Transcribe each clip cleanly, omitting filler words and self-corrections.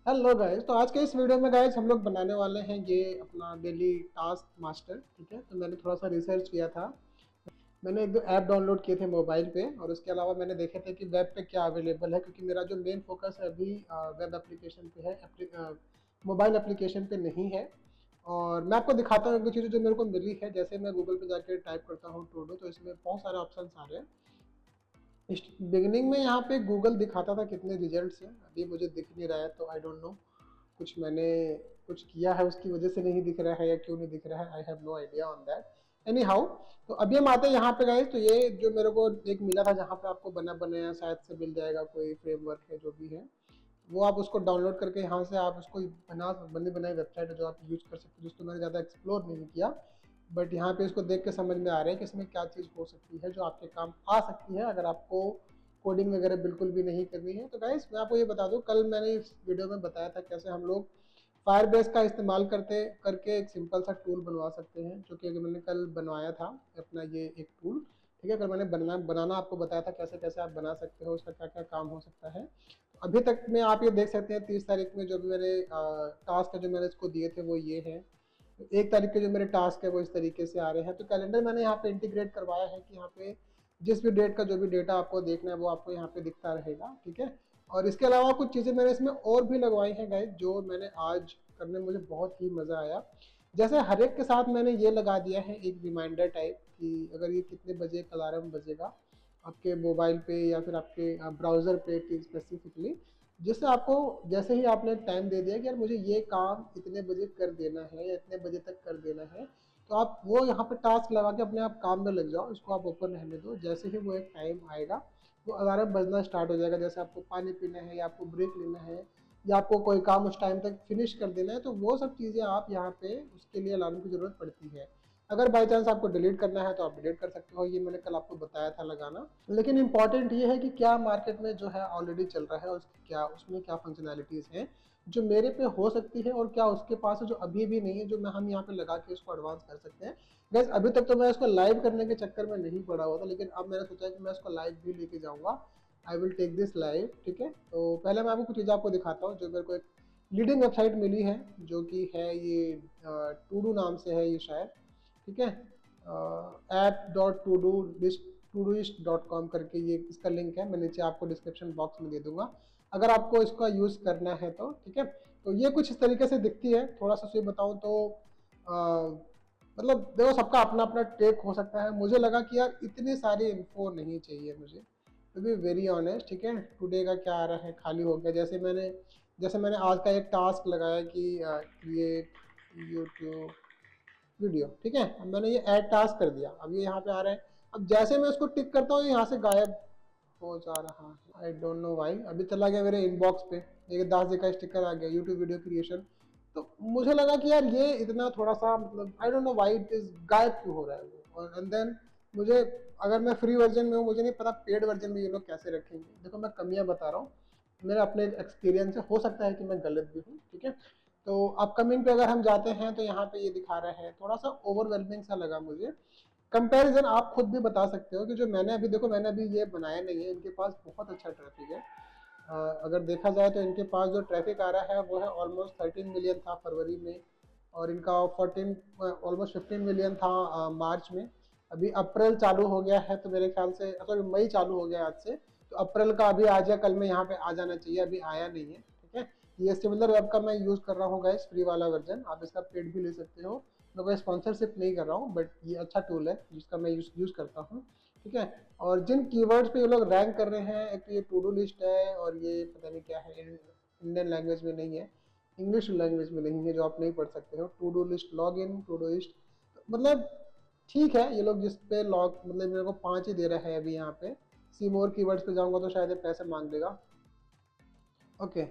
Hello guys. तो आज के इस वीडियो में गाइस हम लोग बनाने वाले हैं ये अपना डेली टास्क मास्टर। ठीक है, तो मैंने थोड़ा सा रिसर्च किया था। मैंने एक दो ऐप डाउनलोड किए थे मोबाइल पे, और उसके अलावा मैंने देखे थे कि वेब पे क्या अवेलेबल है, क्योंकि मेरा जो मेन फोकस है अभी वेब एप्लीकेशन पे है, मोबाइल एप्लीकेशन पे नहीं है। और मैं आपको दिखाता हूँ एक दो चीज़ें जो मेरे को मिली है। जैसे मैं गूगल पे जाके टाइप करता हूँ टूडू, तो इसमें बहुत सारे ऑप्शन आ रहे हैं। बिगिनिंग में यहाँ पे गूगल दिखाता था कितने रिजल्ट्स हैं, अभी मुझे दिख नहीं रहा है, तो आई डोंट नो कुछ मैंने कुछ किया है उसकी वजह से नहीं दिख रहा है या क्यों नहीं दिख रहा है। I have no idea on that. Anyhow, तो अभी हम आते हैं यहाँ पे गाइस। तो ये जो मेरे को एक मिला था जहाँ पे आपको बना बनाया शायद से मिल जाएगा, कोई फ्रेमवर्क है जो भी है, वो आप उसको डाउनलोड करके यहाँ से आप उसको बनी बनाई वेबसाइट है जो आप यूज कर सकते हो, जिसको मैंने ज़्यादा एक्सप्लोर नहीं किया। बट यहाँ पे इसको देख के समझ में आ रहा है कि इसमें क्या चीज़ हो सकती है जो आपके काम आ सकती है अगर आपको कोडिंग वगैरह बिल्कुल भी नहीं करनी है। तो गाइस मैं आपको ये बता दूं, कल मैंने इस वीडियो में बताया था कैसे हम लोग फायरबेस का इस्तेमाल करते करके एक सिंपल सा टूल बनवा सकते हैं, जो कि मैंने कल बनवाया था अपना ये एक टूल। ठीक है, कल मैंने बनाना आपको बताया था कैसे कैसे आप बना सकते हो, उसका क्या क्या काम हो सकता है। अभी तक में आप ये देख सकते हैं 30 तारीख में जो भी मेरे टास्क जो मैंने इसको दिए थे वो ये हैं। 1 तारीख के जो मेरे टास्क है वो इस तरीके से आ रहे हैं। तो कैलेंडर मैंने यहाँ पे इंटीग्रेट करवाया है कि यहाँ पे जिस भी डेट का जो भी डेटा आपको देखना है वो आपको यहाँ पे दिखता रहेगा। ठीक है, और इसके अलावा कुछ चीज़ें मैंने इसमें और भी लगवाई हैं गाइस, जो मैंने आज करने में मुझे बहुत ही मज़ा आया। जैसे हर एक के साथ मैंने ये लगा दिया है एक रिमाइंडर टाइप कि अगर ये कितने बजे एक अलार्म बजेगा आपके मोबाइल पे या फिर आपके ब्राउज़र पे स्पेसिफिकली, जिससे आपको जैसे ही आपने टाइम दे दिया कि यार मुझे ये काम इतने बजे कर देना है या इतने बजे तक कर देना है, तो आप वो यहाँ पे टास्क लगा के अपने आप काम में लग जाओ, इसको आप ओपन रहने दो। जैसे ही वो एक टाइम आएगा वो अलार्म बजना स्टार्ट हो जाएगा। जैसे आपको पानी पीना है या आपको ब्रेक लेना है या आपको कोई काम उस टाइम तक फिनिश कर देना है, तो वो सब चीज़ें आप यहाँ पे उसके लिए अलार्म की ज़रूरत पड़ती है। अगर बाई चांस आपको डिलीट करना है तो आप डिलीट कर सकते हो, ये मैंने कल आपको बताया था लगाना। लेकिन इंपॉर्टेंट ये है कि क्या मार्केट में जो है ऑलरेडी चल रहा है, उसकी क्या उसमें क्या फंक्शनैलिटीज़ हैं जो मेरे पे हो सकती है, और क्या उसके पास है जो अभी भी नहीं है, जो मैं हम यहाँ पे लगा के उसको एडवांस कर सकते हैं। गैस अभी तक तो मैं इसको लाइव करने के चक्कर में नहीं पड़ा हुआ था, लेकिन अब मैंने सोचा कि मैं इसको लाइव भी लेके जाऊँगा। I will take this live. ठीक है, तो पहले मैं आपको कुछ चीज़ें आपको दिखाता हूँ जो मेरे को एक लीडिंग वेबसाइट मिली है, जो कि है ये टूडू नाम से है ये शायद। ठीक है, ऐप डॉट टूडूइस्ट.com करके ये इसका लिंक है, मैं नीचे आपको डिस्क्रिप्शन बॉक्स में दे दूंगा अगर आपको इसका यूज़ करना है तो। ठीक है, तो ये कुछ इस तरीके से दिखती है। थोड़ा सा सही बताऊँ तो मतलब देखो सबका अपना अपना टेक हो सकता है। मुझे लगा कि यार इतनी सारी इन्फो नहीं चाहिए मुझे, टू बी वेरी ऑनेस्ट। ठीक है, टुडे का क्या आ रहा है, खाली हो गया। जैसे मैंने आज का एक टास्क लगाया कि क्रिएट यूट्यूब वीडियो। ठीक है, अब मैंने ये ऐड टास्क कर दिया, अब ये यहाँ पे आ रहा है। अब जैसे मैं उसको टिक करता हूँ यहाँ से गायब हो जा रहा है। आई डोंट नो वाई, अभी चला गया मेरे इनबॉक्स पे, एक 10 का स्टिकर आ गया यूट्यूब वीडियो क्रिएशन। तो मुझे लगा कि यार ये इतना थोड़ा सा मतलब I don't know why it is गायब क्यों हो रहा है वो। और एंड देन मुझे, अगर मैं फ्री वर्जन में हूँ मुझे नहीं पता पेड वर्जन में ये लोग कैसे रखेंगे। देखो मैं कमियाँ बता रहा हूँ, मेरा अपने एक्सपीरियंस है, हो सकता है कि मैं गलत भी हूँ। ठीक है, तो अपकमिंग पे अगर हम जाते हैं तो यहाँ पे ये दिखा रहा है, थोड़ा सा ओवरवेलमिंग सा लगा मुझे। कंपैरिजन आप खुद भी बता सकते हो कि जो मैंने अभी, देखो मैंने अभी ये बनाया नहीं है, इनके पास बहुत अच्छा ट्रैफिक है। अगर देखा जाए तो इनके पास जो ट्रैफिक आ रहा है वो है ऑलमोस्ट 13 मिलियन था फरवरी में, और इनका 14 ऑलमोस्ट 15 मिलियन था मार्च में। अभी अप्रैल चालू हो गया है, तो मेरे ख्याल से सॉरी मई चालू हो गया आज से, तो अप्रैल का अभी आज या कल में यहाँ पे आ जाना चाहिए, अभी आया नहीं है। ठीक है, ये सिमिलर वेब का मैं यूज़ कर रहा हूँ गाइस, फ्री वाला वर्जन, आप इसका पेड भी ले सकते हो। मैं कोई स्पॉन्सरशिप नहीं कर रहा हूँ, बट ये अच्छा टूल है जिसका मैं यूज़ करता हूँ। ठीक है, और जिन कीवर्ड्स पे ये लोग रैंक कर रहे हैं, एक तो ये टू डू लिस्ट है, और ये पता नहीं क्या है, इंडियन लैंग्वेज में नहीं है, इंग्लिश लैंग्वेज में नहीं है, जो आप नहीं पढ़ सकते हो। To do list log in to do list, मतलब ठीक है, ये लोग जिस पे लॉग मतलब मेरे को 5 ही दे रहा है अभी यहाँ पे। सी मोर कीवर्ड्स पे जाऊँगा तो शायद ये पैसे मांग लेगा। ओके,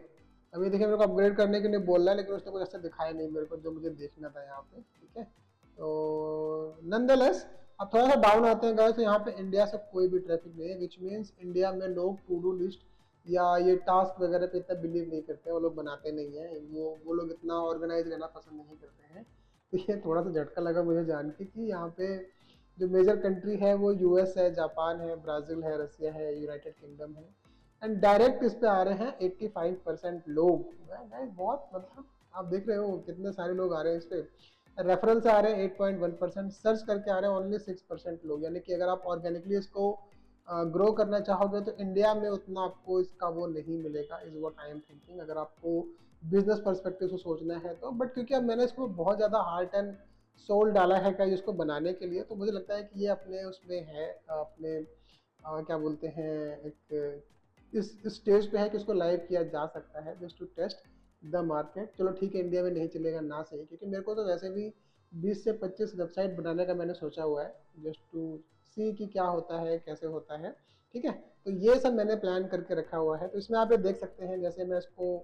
अभी देखिए मेरे को अपग्रेड करने के लिए बोल रहा है, लेकिन उसने कुछ ऐसा दिखाया नहीं मेरे को जो मुझे देखना था यहाँ पे। ठीक है, तो नंदलेस अब थोड़ा सा डाउन आते हैं गाइस, तो यहाँ पे इंडिया से कोई भी ट्रैफिक नहीं है, विच मीन्स इंडिया में लोग टू डू लिस्ट या ये टास्क वगैरह पे इतना बिलीव नहीं करते हैं, वो लोग बनाते नहीं हैं, वो लोग इतना ऑर्गेनाइज रहना पसंद नहीं करते हैं। तो ये थोड़ा सा झटका लगा मुझे जान के कि यहाँ पे जो मेजर कंट्री है वो यूएस है, जापान है, ब्राज़ील है, रसिया है, यूनाइटेड किंगडम है, एंड डायरेक्ट इस पे आ रहे हैं 85% लोग। गाइस बहुत मतलब आप देख रहे हो कितने सारे लोग आ रहे हैं इस पे। रेफरल से आ रहे हैं 8.1%, सर्च करके आ रहे हैं ओनली 6% लोग। यानी कि अगर आप ऑर्गेनिकली इसको ग्रो करना चाहोगे तो इंडिया में उतना आपको इसका वो नहीं मिलेगा, is what I am thinking, अगर आपको बिजनेस पर्सपेक्टिव से सोचना है तो। बट क्योंकि अब मैंने इसको बहुत ज़्यादा हार्ट एंड सोल डाला है का इसको बनाने के लिए, तो मुझे लगता है कि ये अपने उसमें है, अपने क्या बोलते हैं, एक इस स्टेज पे है कि इसको लाइव किया जा सकता है just to test the market. चलो ठीक है, इंडिया में नहीं चलेगा ना सही, क्योंकि मेरे को तो वैसे भी 20 से 25 वेबसाइट बनाने का मैंने सोचा हुआ है जस्ट टू सी कि क्या होता है कैसे होता है। ठीक है, तो ये सब मैंने प्लान करके रखा हुआ है। तो इसमें आप ये देख सकते हैं, जैसे मैं इसको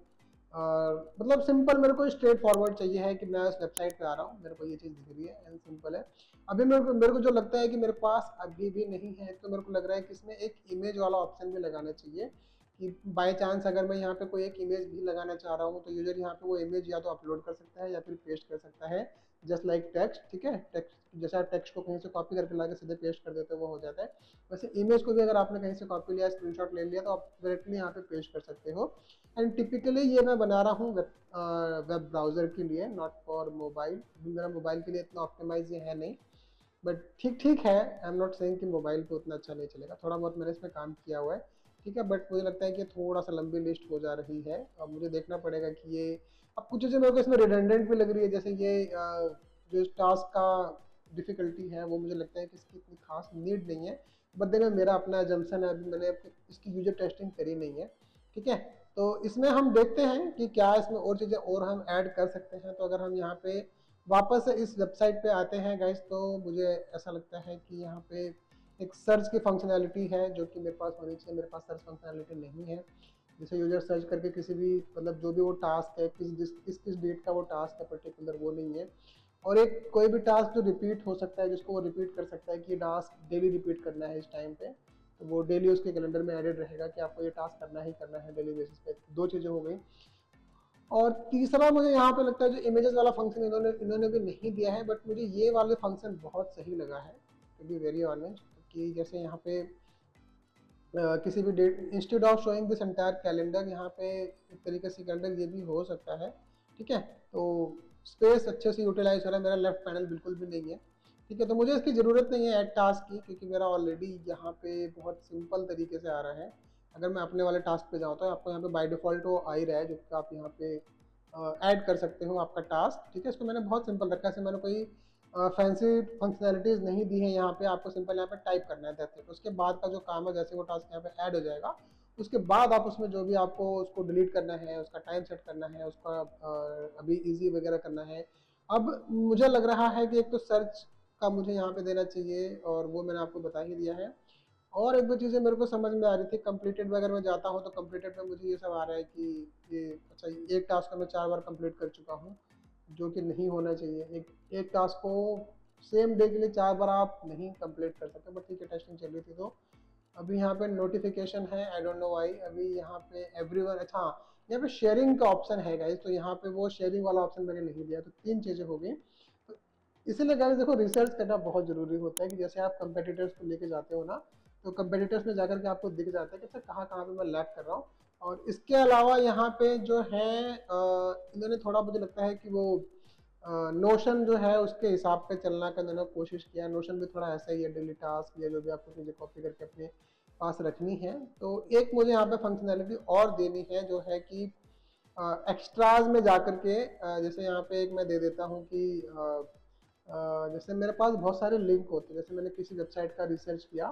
मतलब सिंपल मेरे को स्ट्रेट फॉरवर्ड चाहिए है कि मैं उस वेबसाइट पे आ रहा हूँ, मेरे को ये चीज़ दिख रही है एंड सिंपल है। अभी मेरे को जो लगता है कि मेरे पास अभी भी नहीं है, तो मेरे को लग रहा है कि इसमें एक इमेज वाला ऑप्शन भी लगाना चाहिए कि बाय चांस अगर मैं यहाँ पे कोई एक इमेज भी लगाना चाह रहा हूँ तो यूजर यहाँ पे वो इमेज या तो अपलोड कर सकता है या फिर पेस्ट कर सकता है, जस्ट लाइक टेक्स्ट। ठीक है, टेक्स्ट जैसे आप टेक्स्ट को कहीं से कॉपी करके लाके सीधे पेस्ट कर देते हो वो हो जाता है, वैसे इमेज को भी अगर आपने कहीं से कॉपी लिया, स्क्रीनशॉट ले लिया, तो आप डायरेक्टली यहाँ पे पेस्ट कर सकते हो। एंड टिपिकली ये मैं बना रहा हूँ वेब ब्राउजर के लिए, नॉट फॉर मोबाइल। मेरा मोबाइल के लिए इतना ऑप्टिमाइज ये है नहीं, बट ठीक ठीक है। आई एम नॉट सेइंग कि मोबाइल पे उतना अच्छा नहीं चलेगा, थोड़ा बहुत मैंने इसमें काम किया हुआ है। ठीक है, बट मुझे लगता है कि थोड़ा सा लंबी लिस्ट हो जा रही है, अब मुझे देखना पड़ेगा कि ये, अब कुछ चीज़ें मेरे को इसमें रिडंडेंट भी लग रही है, जैसे ये जो टास्क का डिफ़िकल्टी है वो मुझे लगता है कि इसकी इतनी खास नीड नहीं है। बट देन मेरा अपना जम्सन है, अभी मैंने इसकी यूजर टेस्टिंग करी नहीं है। ठीक है, तो इसमें हम देखते हैं कि क्या इसमें और चीज़ें और हम ऐड कर सकते हैं। तो अगर हम यहाँ पे वापस से इस वेबसाइट पे आते हैं गाइस, तो मुझे ऐसा लगता है कि यहाँ पे एक सर्च की फंक्शनैलिटी है जो कि मेरे पास होनी चाहिए, मेरे पास सर्च फंक्शनैलिटी नहीं है। जैसे यूजर सर्च करके किसी भी मतलब जो भी वो टास्क है, किस डेट का वो टास्क है पर्टिकुलर, वो नहीं है। और एक कोई भी टास्क जो रिपीट हो सकता है, जिसको वो रिपीट कर सकता है कि ये टास्क डेली रिपीट करना है इस टाइम पे, तो वो डेली उसके कैलेंडर में एडेड रहेगा कि आपको ये टास्क करना ही करना है डेली बेसिस पे। दो चीज़ें हो गई। और तीसरा मुझे यहाँ पे लगता है जो इमेजेस वाला फंक्शन इन्होंने इन्होंने भी नहीं दिया है, बट मुझे ये वाले फंक्शन बहुत सही लगा है टू बी वेरी ऑनेस्ट। कि जैसे यहाँ पे किसी भी date, instead of showing this entire calendar, यहाँ पे एक तरीके से कैलेंडर ये भी हो सकता है। ठीक है, तो स्पेस अच्छे से यूटिलाइज हो रहा है, मेरा लेफ्ट पैनल बिल्कुल भी नहीं है। ठीक है, तो मुझे इसकी ज़रूरत नहीं है ऐड टास्क की, क्योंकि मेरा ऑलरेडी यहाँ पे बहुत सिंपल तरीके से आ रहा है। अगर मैं अपने वाले टास्क पे जाऊँ तो आपको यहाँ पे बाय डिफ़ॉल्ट वो आ ही रहा है, जो कि आप यहाँ पे ऐड कर सकते हो आपका टास्क। ठीक है, इसको मैंने बहुत सिंपल रखा है, इसमें मैंने कोई फैंसी फंक्शनैलिटीज़ नहीं दी है। यहाँ पे आपको सिंपल यहाँ पे टाइप करना है, दैट्स इट। उसके बाद का जो काम है, जैसे वो टास्क यहाँ पे ऐड हो जाएगा, उसके बाद आप उसमें जो भी आपको उसको डिलीट करना है, उसका टाइम सेट करना है, उसका अभी इजी वगैरह करना है। अब मुझे लग रहा है कि एक तो सर्च का मुझे यहाँ पे देना चाहिए, और वो मैंने आपको बता ही दिया है। और एक दो चीज़ें मेरे को समझ में आ रही थी, कंप्लीटेड में अगर मैं जाता हूँ तो कंप्लीटेड में मुझे ये सब आ रहा है कि ये अच्छा, एक टास्क को मैं 4 बार कंप्लीट कर चुका हूँ, जो कि नहीं होना चाहिए। एक एक टास्क को सेम डे के लिए 4 बार आप नहीं कंप्लीट कर सकते, बट ठीक है, टेस्टिंग चल रही थी तो। अभी यहाँ पे नोटिफिकेशन है, आई डोंट नो व्हाई। अभी यहाँ पे एवरीवन, अच्छा हाँ, यहाँ पे शेयरिंग का ऑप्शन है गाइस, तो यहाँ पे वो शेयरिंग वाला ऑप्शन मैंने नहीं दिया, तो 3 चीज़ें हो गई। तो इसीलिए गाइस देखो, रिसर्च करना बहुत ज़रूरी होता है कि जैसे आप कंपेटिटर्स को लेके जाते हो ना, तो कंपेटिटर्स में जाकर के आपको दिख जाता है कि अच्छा कहाँ कहाँ पे मैं लैग कर रहा हूँ। और इसके अलावा यहाँ पे जो है इन्होंने थोड़ा, मुझे लगता है कि वो नोशन जो है उसके हिसाब पे चलना का इन्होंने कोशिश किया। नोशन भी थोड़ा ऐसा ही है, डेली टास्क या जो भी आपको चीज़ें कॉपी करके अपने पास रखनी है। तो एक मुझे यहाँ पे फंक्शनैलिटी और देनी है, जो है कि एक्स्ट्राज में जाकर के जैसे यहाँ पे एक मैं दे देता हूँ कि जैसे मेरे पास बहुत सारे लिंक होते हैं, जैसे मैंने किसी वेबसाइट का रिसर्च किया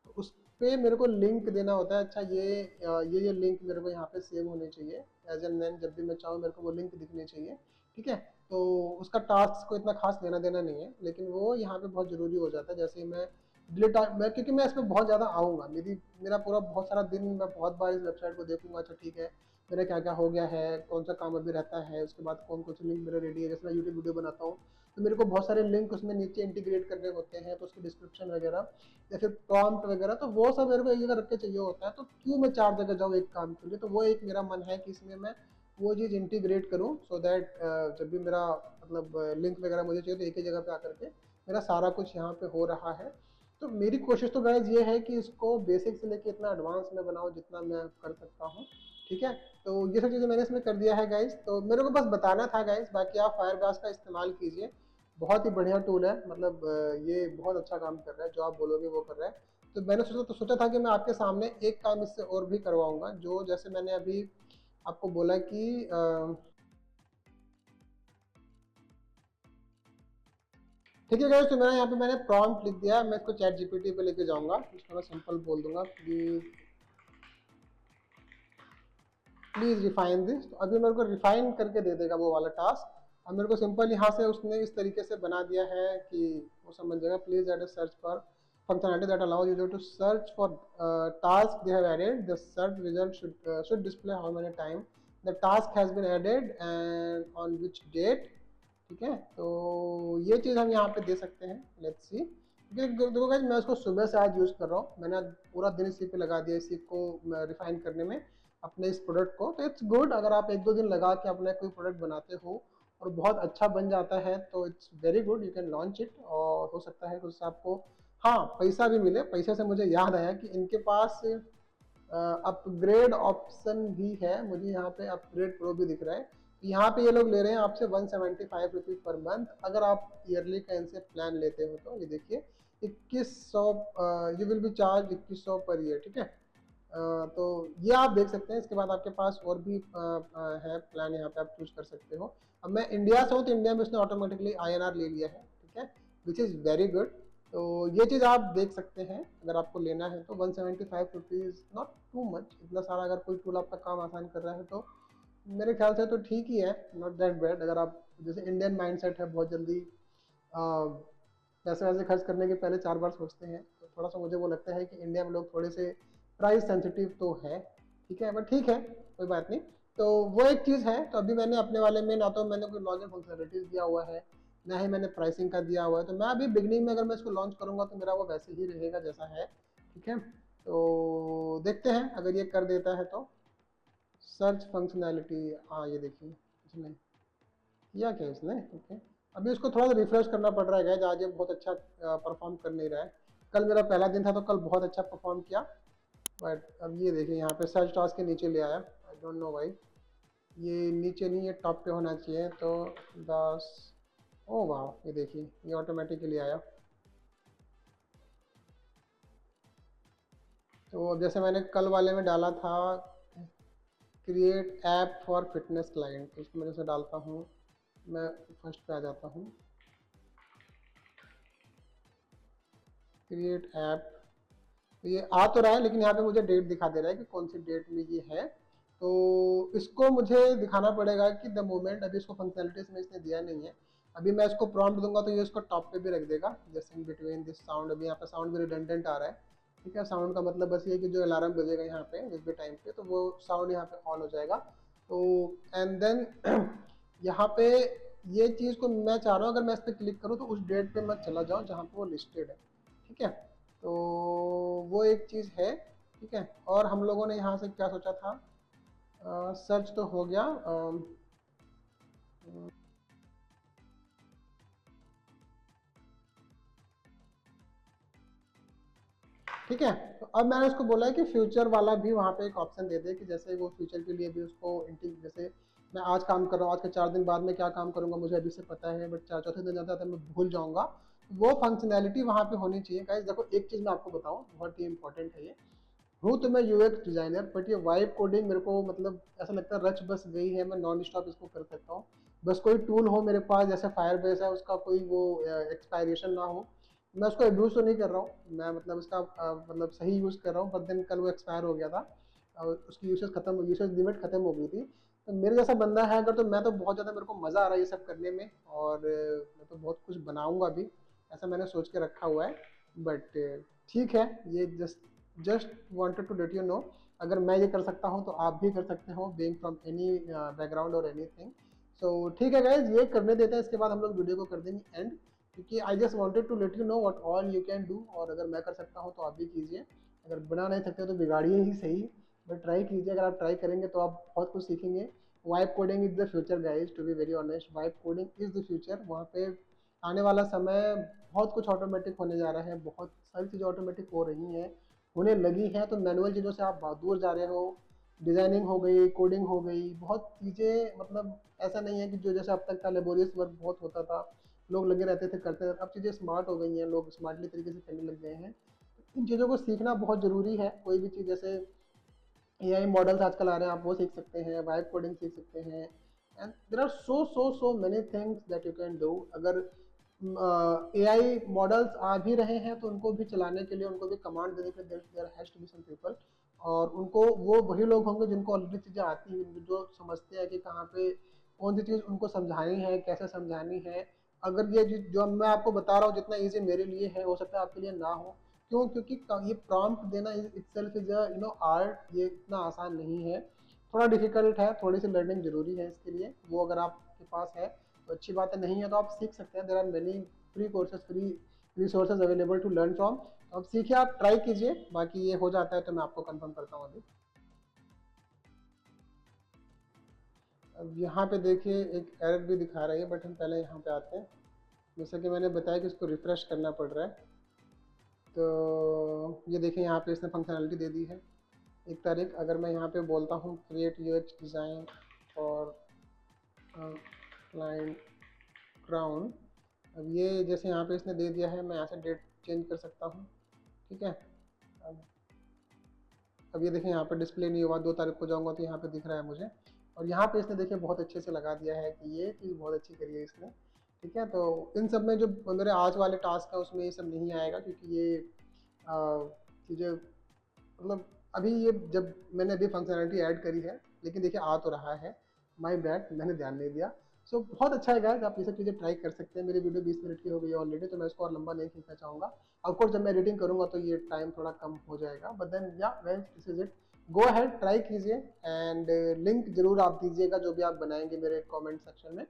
तो उस पे मेरे को लिंक देना होता है। अच्छा, ये लिंक मेरे को यहाँ पे सेव होने चाहिए एज एन मैन, जब भी मैं चाहूँ मेरे को वो लिंक दिखनी चाहिए। ठीक है, तो उसका टास्क को इतना खास लेना देना नहीं है, लेकिन वो यहाँ पे बहुत ज़रूरी हो जाता है। जैसे ही मैं डिलीट, मैं क्योंकि मैं इसमें बहुत ज़्यादा आऊँगा, मेरा पूरा बहुत सारा दिन मैं बहुत बार इस वेबसाइट को देखूंगा। अच्छा ठीक है, मेरा क्या क्या हो गया है, कौन सा काम अभी रहता है, उसके बाद कौन कौन से लिंक मेरे रेडी है। जैसे मैं यूट्यूब वीडियो बनाता हूँ तो मेरे को बहुत सारे लिंक उसमें नीचे इंटीग्रेट करने होते हैं, तो उसके डिस्क्रिप्शन वगैरह या फिर प्रॉम्प्ट वगैरह, तो वो सब मेरे को एक जगह रख के चाहिए होता है। तो क्यों मैं 4 जगह जाऊँ एक काम के लिए, तो वो एक मेरा मन है कि इसमें मैं वो चीज़ इंटीग्रेट करूँ, सो दैट जब भी मेरा मतलब लिंक वगैरह मुझे चाहिए तो एक ही जगह पे आकर के मेरा सारा कुछ यहाँ पे हो रहा है। तो मेरी कोशिश तो गाइज ये है कि इसको बेसिक से लेके इतना एडवांस में बनाऊँ जितना मैं कर सकता हूँ। ठीक है, तो ये सब चीज़ें मैंने इसमें कर दिया है गाइज, तो मेरे को बस बताना था गाइज, बाकी आप फायरबेस का इस्तेमाल कीजिए, बहुत ही बढ़िया टूल है, मतलब ये बहुत अच्छा काम कर रहा है, जो आप बोलोगे वो कर रहा है। तो मैंने सोचा था कि मैं आपके सामने एक काम इससे और भी करवाऊंगा, जो जैसे मैंने अभी आपको बोला कि ठीक है गाइस, तो मैंने यहाँ पे मैंने प्रॉम्प्ट लिख दिया है, मैं इसको चैट जीपीटी पे लेके जाऊंगा, इसको मैं सिंपल बोल दूंगा, प्लीज प्लीज रिफाइन दिस, तो अभी मेरे को रिफाइन करके दे देगा वो वाला टास्क। अब मेरे को सिंपल यहाँ से उसने इस तरीके से बना दिया है कि वो समझ जाएगा, please add search for functionality that allows you to search for task they have added. The search result should display how many time the task has been added and on which date। ठीक है, तो ये चीज़ हम यहाँ पे दे सकते हैं, let's see. देखो गाइस, मैं इसको सुबह से आज यूज़ कर रहा हूँ, मैंने आज पूरा दिन इसी पे लगा दिया, इसी को रिफाइन करने में अपने इस प्रोडक्ट को। तो इट्स गुड, अगर आप एक दो दिन लगा के अपना कोई प्रोडक्ट बनाते हो और बहुत अच्छा बन जाता है तो it's very good, you can launch it, और हो सकता है उससे आपको हाँ पैसा भी मिले। पैसे से मुझे याद आया कि इनके पास अपग्रेड ऑप्शन भी है, मुझे यहाँ पे अपग्रेड प्रो भी दिख रहा है। यहाँ पे ये लोग ले रहे हैं आपसे 175 रुपीज़ पर मंथ, अगर आप ईयरली का इनसे प्लान लेते हो तो। ये देखिए 2100, you will be charge 2100 per year. ठीक है, तो ये आप देख सकते हैं। इसके बाद आपके पास और भी है प्लान, यहाँ पे आप चूज कर सकते हो। अब मैं इंडिया से हूँ तो इंडिया में उसने ऑटोमेटिकली INR ले लिया है, ठीक है, विच इज़ वेरी गुड। तो ये चीज़ आप देख सकते हैं, अगर आपको लेना है तो 175 रुपीज़ नॉट टू मच, इतना सारा अगर कोई टूल आपका काम आसान कर रहा है तो मेरे ख्याल से तो ठीक ही है, नॉट दैट बैड। अगर आप जैसे इंडियन माइंडसेट है, बहुत जल्दी पैसे वैसे खर्च करने के पहले 4 बार सोचते हैं, तो थोड़ा सा मुझे वो लगता है कि इंडिया में लोग थोड़े से प्राइस सेंसिटिव तो है। ठीक है, बट ठीक है, कोई बात नहीं। तो वो एक चीज़ है। तो अभी मैंने अपने वाले में ना तो मैंने कोई लॉन्च फंक्शनलिटीज़ दिया हुआ है, ना ही मैंने प्राइसिंग का दिया हुआ है। तो मैं अभी बिगनिंग में अगर मैं इसको लॉन्च करूँगा तो मेरा वो वैसे ही रहेगा जैसा है। ठीक है, तो देखते हैं अगर ये कर देता है तो। सर्च फंक्शनैलिटी, हाँ ये देखिए इसने किया क्या इसने। ओके, अभी इसको थोड़ा सा रिफ्रेश करना पड़ रहा है गाइस, आज ये बहुत अच्छा परफॉर्म कर नहीं रहा है। कल मेरा पहला दिन था तो कल बहुत अच्छा परफॉर्म किया, बट अब ये देखिए यहाँ पे सर्च टास्क के नीचे ले आया, आई डोंट नो भाई, ये नीचे नहीं, ये टॉप पे होना चाहिए। तो 10, ओ वाह, ये देखिए ये ऑटोमेटिकली आया। तो जैसे मैंने कल वाले में डाला था create app for fitness client, तो इसको मैं जैसे डालता हूँ, मैं फर्स्ट पे आ जाता हूँ, क्रिएट ऐप, तो ये आ तो रहा है लेकिन यहाँ पे मुझे डेट दिखा दे रहा है कि कौन सी डेट में ये है। तो इसको मुझे दिखाना पड़ेगा कि द मोमेंट, अभी इसको फंक्शनलिटीज में इसने दिया नहीं है। अभी मैं इसको प्रॉम्प्ट दूंगा तो ये इसको टॉप पे भी रख देगा, जैसे इन बिटवीन दिस साउंड। अभी यहाँ पे साउंड भी रिडंडेंट आ रहा है। ठीक है, साउंड का मतलब बस ये है कि जो अलार्म बजेगा यहाँ पे जिस भी टाइम पे, तो वो साउंड यहाँ पे ऑन हो जाएगा। तो एंड देन यहाँ पे ये चीज़ को मैं चाह रहा हूँ, अगर मैं इस पर क्लिक करूँ तो उस डेट पे मैं चला जाऊँ जहाँ पे वो लिस्टेड है। ठीक है, तो वो एक चीज़ है। ठीक है, और हम लोगों ने यहाँ से क्या सोचा था, सर्च तो हो गया। ठीक है, तो अब मैंने उसको बोला है कि फ्यूचर वाला भी वहाँ पे एक ऑप्शन दे दे, कि जैसे वो फ्यूचर के लिए भी उसको जैसे मैं आज काम कर रहा हूँ, आज के 4 दिन बाद में क्या काम करूँगा मुझे अभी से पता है, बट चौथे दिन जाता है मैं भूल जाऊँगा। वो फंक्शनैलिटी वहाँ पे होनी चाहिए गाइस। देखो एक चीज़ मैं आपको बताऊँ, बहुत ही इंपॉर्टेंट है ये। हूँ तो मैं यूएक्स डिज़ाइनर, बट ये वाइब कोडिंग मेरे को मतलब ऐसा लगता है रच बस गई है, मैं नॉन स्टॉप इसको कर सकता हूँ। बस कोई टूल हो मेरे पास, जैसे फायरबेस है, उसका कोई वो एक्सपायरेशन ना हो। मैं उसको एब्यूज़ तो नहीं कर रहा हूँ, मैं मतलब इसका मतलब सही यूज़ कर रहा हूँ, बट दिन कल वो एक्सपायर हो गया था और उसकी यूसेज लिमिट खत्म हो गई थी। तो मेरे जैसा बंदा है अगर, तो मैं तो बहुत ज़्यादा, मेरे को मज़ा आ रहा है ये सब करने में, और मैं तो बहुत कुछ बनाऊँगा भी, ऐसा मैंने सोच के रखा हुआ है। बट ठीक है, ये just wanted to let you know, अगर मैं ये कर सकता हूँ तो आप भी कर सकते हो, बीइंग फ्रॉम एनी बैकग्राउंड और एनीथिंग। सो ठीक है गाइज, ये करने देते हैं, इसके बाद हम लोग वीडियो को कर देंगे एंड, क्योंकि I just wanted to let you know what all you can do, और अगर मैं कर सकता हूँ तो आप भी कीजिए। अगर बना नहीं सकते तो बिगाड़िए ही सही, बट ट्राई कीजिए। अगर आप ट्राई करेंगे तो आप बहुत कुछ सीखेंगे। Vibe coding is the future guys, to be very honest, vibe coding is the future. वहाँ पे आने वाला समय बहुत कुछ ऑटोमेटिक होने जा रहा है, बहुत सारी चीज़ें ऑटोमेटिक हो रही हैं, होने लगी हैं, तो मैनुअल चीज़ों से आप बहुत दूर जा रहे हो। डिज़ाइनिंग हो गई, कोडिंग हो गई, बहुत चीज़ें, मतलब ऐसा नहीं है कि जो जैसे अब तक था लेबोरियस वर्क बहुत होता था, लोग लगे रहते थे, करते रहते, अब चीज़ें स्मार्ट हो गई हैं, लोग स्मार्टली तरीके से करने लग गए हैं। इन चीज़ों को सीखना बहुत ज़रूरी है। कोई भी चीज़ जैसे एआई मॉडल्स आजकल आ रहे हैं, आप वो सीख सकते हैं, वाइब कोडिंग सीख सकते हैं, and there are so many things that you can do. अगर एआई मॉडल्स आ भी रहे हैं तो उनको भी चलाने के लिए, उनको भी कमांड देने के लिए there has to be some people, और उनको वो वही लोग होंगे जिनको ऑलरेडी चीज़ें आती हैं, जो समझते हैं कि कहाँ पे कौन सी चीज़ उनको समझानी है, कैसे समझानी है। अगर ये जो मैं आपको बता रहा हूँ जितना ईजी मेरे लिए है, हो सकता है आपके लिए ना हो। क्यों? क्योंकि ये प्रॉम्प्ट देना इटसेल्फ इज अ आर्ट, ये इतना आसान नहीं है, थोड़ा डिफिकल्ट है, थोड़ी सी लर्निंग जरूरी है इसके लिए। वो अगर आपके पास है तो अच्छी बात है, नहीं है तो आप सीख सकते हैं। There are many free courses, free resources available to learn from. तो आप सीखिए, आप ट्राई कीजिए, बाकी ये हो जाता है तो मैं आपको कंफर्म करता हूँ अभी। अब यहाँ पे देखिए एक एरर भी दिखा रही है, बट हम पहले यहाँ पे आते हैं। जैसा कि मैंने बताया कि इसको रिफ्रेश करना पड़ रहा है। तो ये देखिए यहाँ पे इसने फंक्शनैलिटी दे दी है। एक तारीख, अगर मैं यहाँ पे बोलता हूँ क्रिएट यूएक्स डिज़ाइन और क्लाइंट क्राउन, अब ये जैसे यहाँ पे इसने दे दिया है, मैं यहाँ से डेट चेंज कर सकता हूँ। ठीक है, अब अब ये देखिए यहाँ पे डिस्प्ले नहीं हुआ, 2 तारीख को जाऊँगा तो यहाँ पे दिख रहा है मुझे। और यहाँ पे इसने देखिए बहुत अच्छे से लगा दिया है कि ये चीज़ बहुत अच्छी करी है इसने। ठीक है, तो इन सब में जो मेरे आज वाले टास्क है उसमें ये सब नहीं आएगा, क्योंकि ये चीज़ें, मतलब अभी ये जब मैंने अभी फंक्शनैलिटी ऐड करी है, लेकिन देखिए आ तो रहा है। माय बैड, मैंने ध्यान नहीं दिया। सो बहुत अच्छा है गाइस, आप ये सब चीज़ें ट्राई कर सकते हैं। मेरी वीडियो 20 मिनट की हो गई है ऑलरेडी, तो मैं इसको और लंबा नहीं खींचना चाहूँगा। ऑफकोर्स जब मैं एडिटिंग करूँगा तो ये टाइम थोड़ा कम हो जाएगा, बट देन या guys this is it. Go ahead, try कीजिए, एंड लिंक जरूर आप दीजिएगा जो भी आप बनाएंगे मेरे कमेंट सेक्शन में।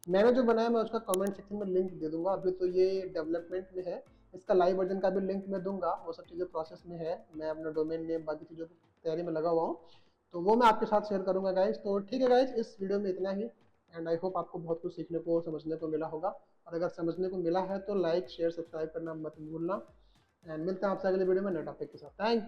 मैंने जो बनाया मैं उसका कमेंट सेक्शन में लिंक दे दूंगा। अभी तो ये डेवलपमेंट में है, इसका लाइव वर्जन का भी लिंक मैं दूंगा, वो सब चीज़ें प्रोसेस में है। मैं अपना डोमेन नेम बाकी चीज़ों की तैयारी में लगा हुआ हूँ, तो वो मैं आपके साथ शेयर करूंगा गाइज। तो ठीक है गाइज, इस वीडियो में इतना ही, एंड आई होप आपको बहुत कुछ सीखने को समझने को मिला होगा। और अगर समझने को मिला है तो लाइक शेयर सब्सक्राइब करना मत भूलना, एंड मिलते हैं आपसे अगले वीडियो में नए टॉपिक के साथ। Thank you.